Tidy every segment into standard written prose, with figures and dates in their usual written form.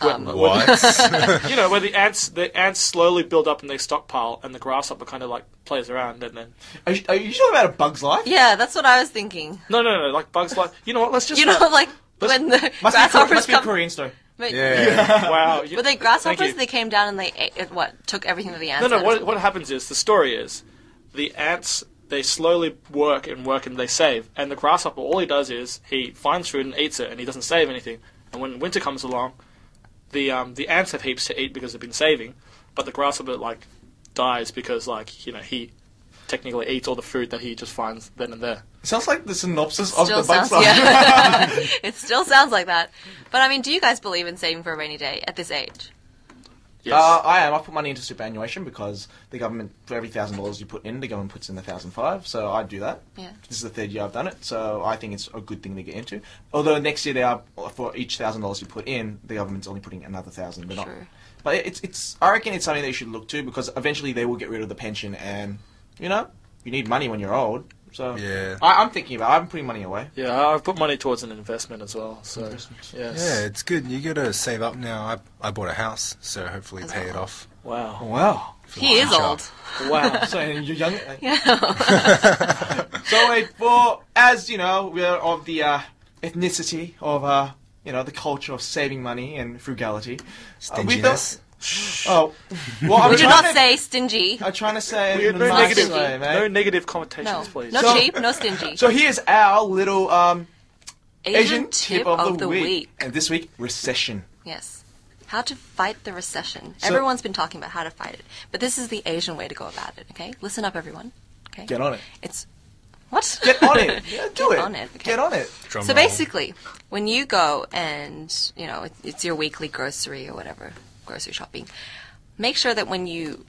What? You know, where the ants slowly build up and they stockpile, and the grasshopper kind of like plays around, and then. Are you talking about A Bug's Life? Yeah, that's what I was thinking. No, like Bugs Life. You know what? Let's just. Like when the grasshoppers must be a come. Korean story. But, Yeah. Wow. Were they grasshoppers? They came down and they ate, took everything that the ants. No. What happens is the story is the ants. They slowly work and they save, and the grasshopper, all he does is he finds food and eats it, and he doesn't save anything. And when winter comes along, the ants have heaps to eat because they've been saving, but the grasshopper like dies because he technically eats all the food that he just finds then and there. It sounds like the synopsis of Still The Bug's Life. yeah. It still sounds like that. But I mean, do you guys believe in saving for a rainy day at this age? Yes. I am. I put money into superannuation because the government, for every $1,000 you put in, the government puts in $1,500. So I do that. Yeah. This is the third year I've done it, so I think it's a good thing to get into. Although next year for each $1,000 you put in, the government's only putting another $1,000. They're not. Sure. But it's. I reckon it's something they should look to because eventually they will get rid of the pension, and you need money when you're old. So Yeah. I'm thinking about. I'm putting money away. Yeah, I've put money towards an investment as well. So yes. Yeah, it's good. You got to save up now. I bought a house, so hopefully pay it off. Wow. Wow. for He the is future. old. Wow. So you're young. Yeah. So as you know, we are of the ethnicity of the culture of saving money and frugality. Stinginess. Well, I'm We do trying not to- say stingy. I'm trying to say it in No a nice negative, way, mate. no negative connotations, No. please. No So- cheap, no stingy. So here's our little Asian tip of the week. And this week, recession. Yes. How to fight the recession. So- Everyone's been talking about how to fight it. But this is the Asian way to go about it, okay? Listen up, everyone. Okay? Get on it. It's... What? Get on it. Yeah, do Get it. on it. Okay. Get on it. Drum So roll. basically, when you go and, it's your weekly grocery or whatever, grocery shopping, make sure that when you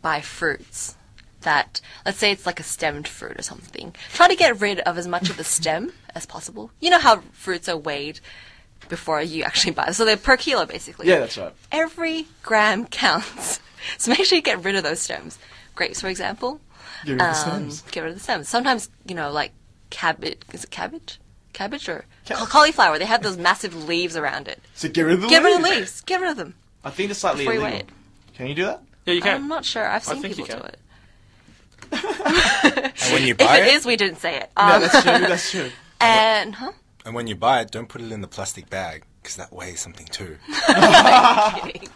buy fruits, that, let's say it's like a stemmed fruit or something, try to get rid of as much of the stem as possible. You know how fruits are weighed before you actually buy them. So they're per kilo, basically. Yeah, that's right. Every gram counts. So make sure you get rid of those stems. Grapes, for example. Get rid of the stems. Get rid of the stems. Sometimes, like cabbage. Is it cabbage? Cabbage or Ca- cauliflower? They have those massive leaves around it. So get rid of the Get rid of leaves. the leaves. Get rid of them. I think it's slightly Before you illegal. weigh it. Can you do that? Yeah, you I'm can. not sure. I've seen think you people do can. it. And when you If buy it it, is, we didn't say it. No, that's true. That's true. And and when you buy it, don't put it in the plastic bag because that weighs something too. kidding.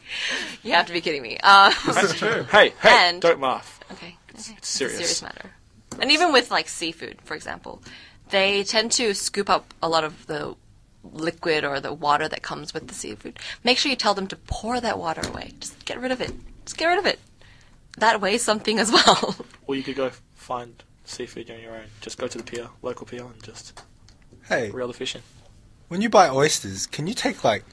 You have to be kidding me. That's true. Hey, And- don't laugh. Okay. It's serious. a serious matter. And even with like seafood, for example, they tend to scoop up a lot of the liquid or the water that comes with the seafood. Make sure you tell them to pour that water away. Just get rid of it. Just get rid of it. That weighs something as well. Or you could go find seafood on your own. Just go to the pier, local pier, and just Hey, reel the fish in. when you buy oysters, can you take it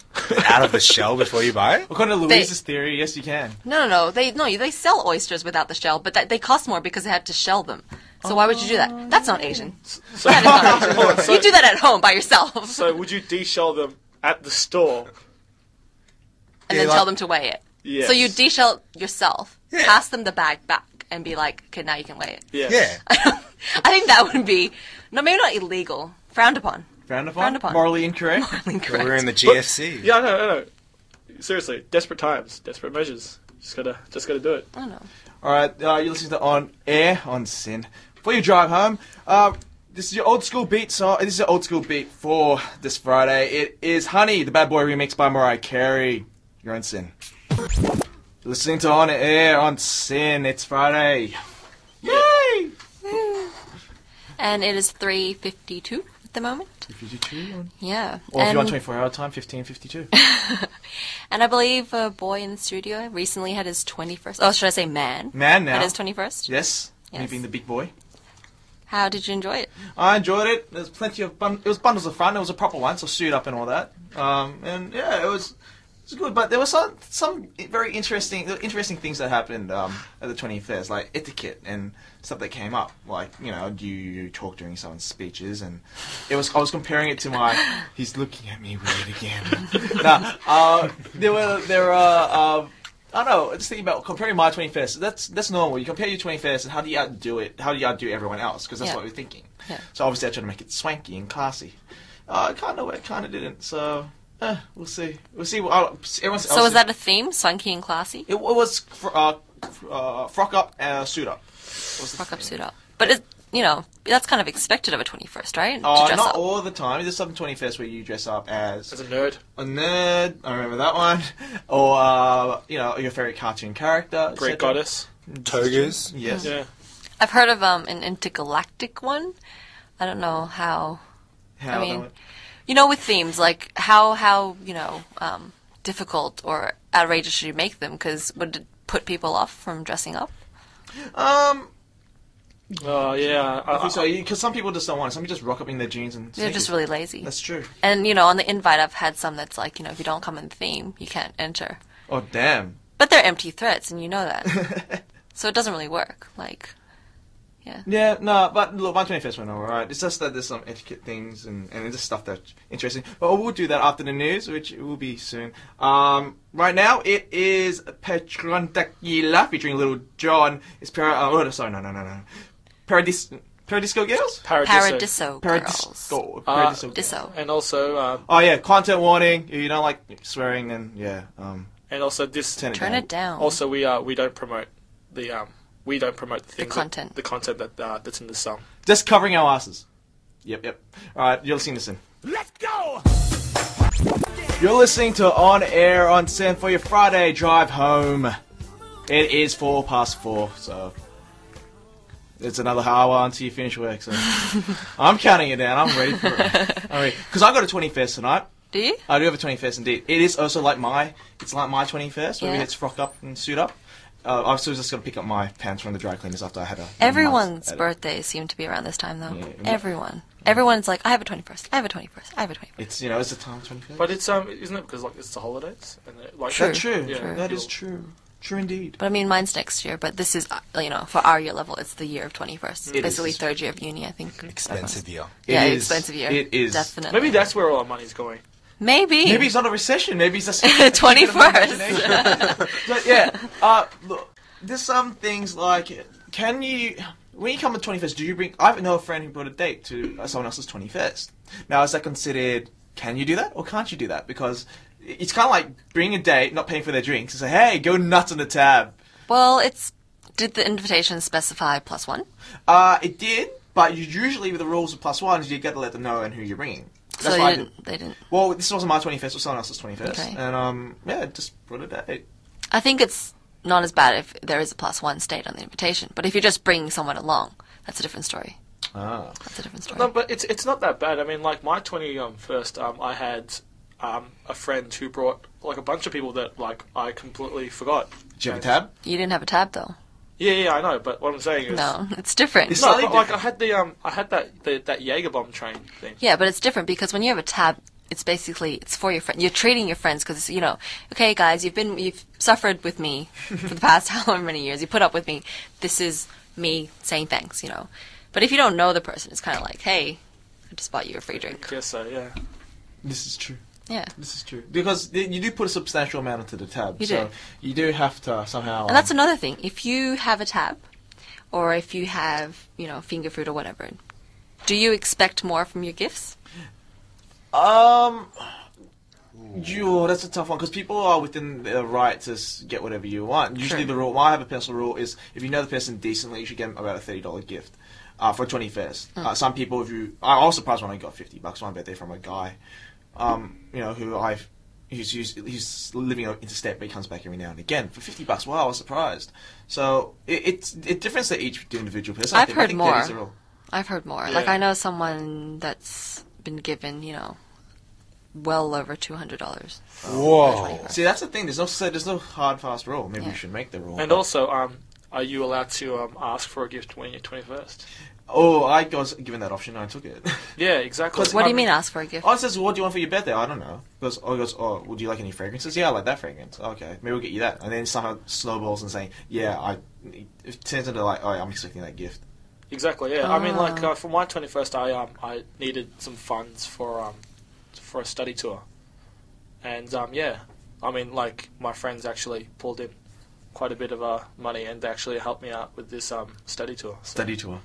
out of the shell before you buy it? According to Louise's theory, yes, you can. No. They sell oysters without the shell, but they cost more because they had to shell them. So why would you do that? That's not Asian. That is not Asian. Hold on, so- You do that at home by yourself, So would you de-shell them at the store? and Yeah, then like- tell them to weigh it. Yes. So you de-shell yourself, Yeah. pass them the bag back, and be like, okay, now you can weigh it. Yes. Yeah. I think that would be, maybe not illegal, frowned upon. Frowned upon? Frowned upon. Morally incorrect? Incorrect. We're in the GFC. Yeah, I know. Seriously, desperate times, desperate measures. Just gotta do it. I don't know. Alright, you're listening to On Air, on Sin. Before you drive home, this is your old school beat song. This is your old school beat for this Friday. It is Honey, the Bad Boy remix by Mariah Carey. You're on Sin. You're listening to On Air, on Sin. It's Friday. Yay! And it is 3:52 at the moment. 52. Yeah. Or if and, you want 24-hour time, 15:52. and I believe a boy in the studio recently had his 21st. Oh, should I say man? Man now. Had his 21st. Yes. Me Yes. being the big boy. How did you enjoy it? I enjoyed it. There's plenty of it was bundles of fun. It was a proper one, so suit up and all that. And yeah, it was good. But there were some very interesting things that happened at the 21st, like etiquette and stuff that came up. Like, do you talk during someone's speeches? And I was comparing it to my. He's looking at me weird again. There were. I don't know, just thinking about comparing my 21st. That's normal. You compare your 21st and how do you outdo it? How do you outdo everyone else? Because that's Yeah. what we're thinking. Yeah. So obviously I tried to make it swanky and classy. It kind of didn't. So We'll see. We'll see. Everyone's So is that a theme? Swanky and classy? It was frock up and suit up. Frock up, suit up. But it, that's kind of expected of a 21st, right? To Not dress up. all the time. There's some 21st where you dress up as As a nerd. a nerd. I remember that one. Or your favorite cartoon character. Great etc. goddess. Togas. Yes. Yeah. I've heard of an intergalactic one. I don't know how. How I mean, that with themes, like how difficult or outrageous should you make them? Because would it put people off from dressing up? Oh, yeah. I think so, because some people just don't want it. Some people just rock up in their jeans and They're just sneakers. really lazy. That's true. And, on the invite, I've had some that's like, if you don't come in theme, you can't enter. Oh, damn. But they're empty threats, and you know that. So it doesn't really work. Like, yeah. Yeah, no, but look, my 21st went alright. It's just that there's some etiquette things and it's just stuff that's interesting. But we'll do that after the news, which will be soon. Right now, it is Patron Tequila featuring Little John. It's Paradisco Girls? Paradiso girls. Paradiso. Disso. And also, Oh yeah, content warning. If you don't like swearing, then yeah. and also this. Turn Turn it down. Also, we don't promote the things content. the content that's in the song. Just covering our asses. Yep. Alright, you're listening to Sin. Let's go! You're listening to On Air on Sin for your Friday drive home. It is 4:04, so it's another hour until you finish work. So I'm counting it down. I'm ready for it. Because I got a 21st tonight. Do you? I do have a 21st indeed. It is also like my 21st where we Yeah. get frock up and suit up. I was just going to pick up my pants from the dry cleaners after I had a Everyone's month at it. birthdays seem to be around this time, though. Yeah. Everyone. Everyone's like, I have a 21st. I have a 21st. I have a 21st. It's it's the time of 21st. But it's isn't it because it's the holidays and True. That's true. Yeah. That is true. True indeed. But I mean, mine's next year. But this is, for our year level, it's the year of 21st. It Basically, is. third year of uni, I think. Expensive year. Yeah, It is. expensive year. It is. Definitely. Maybe that's where all our money's going. Maybe. Maybe it's not a recession. Maybe it's just 21st. But yeah, look, there's some things like, when you come to 21st, do you bring? I know a friend who brought a date to someone else's 21st. Now, is that considered? Can you do that or can't you do that? Because it's kind of like bringing a date, not paying for their drinks, and say, hey, go nuts on the tab. Well, did the invitation specify +1? It did, but usually with the rules of +1s, you got to let them know and who you're bringing. That's So why I did. they didn't. Well, this wasn't my 21st, it was someone else's 21st. Okay. And, just brought a date. I think it's not as bad if there is a +1 state on the invitation. But if you're just bringing someone along, that's a different story. Ah. That's a different story. No, but it's not that bad. I mean, like my 21st, I had a friend who brought like a bunch of people that like I completely forgot. Did you have a tab? You didn't have a tab, though. Yeah, I know. But what I'm saying is, No, it's different. It's no, slightly but, like different. I had that Jaeger bomb train thing. Yeah, but it's different because when you have a tab, it's for your friend. You're treating your friends because okay, guys, you've suffered with me for the past however many years. You put up with me. This is me saying thanks, But if you don't know the person, it's kind of like, hey, I just bought you a free drink. I guess so. Yeah. This is true. Yeah, This is true. Because you do put a substantial amount into the tab. You so do. you do have to somehow... and that's another thing. If you have a tab, or if you have finger food or whatever, do you expect more from your gifts? That's a tough one because people are within their right to get whatever you want. Usually the rule, I have a personal rule, is if you know the person decently, you should get them about a $30 gift for 21st. Some people, I was surprised when I got $50 for my birthday from a guy, he's living interstate, but he comes back every now and again for $50. Wow, I was surprised. So it's different to each individual person. I've heard I think more. that is the rule. I've heard more. Yeah. Like I know someone that's been given, well over $200. Whoa. See, that's the thing. There's no hard fast rule. Maybe we should make the rule. And also, are you allowed to ask for a gift when you're 21st? Oh, I was given that option and I took it. Yeah, exactly. What do you mean ask for a gift? Oh, it says, what do you want for your birthday? I don't know. He goes, would you like any fragrances? Yeah, I like that fragrance. Okay, maybe we'll get you that. And then somehow snowballs and saying, it turns into like, oh, I'm expecting that gift. Exactly. Yeah. I mean, like for my 21st, I needed some funds for a study tour, and I mean, like my friends actually pulled in quite a bit of money and they actually helped me out with this study tour. So. Study tour.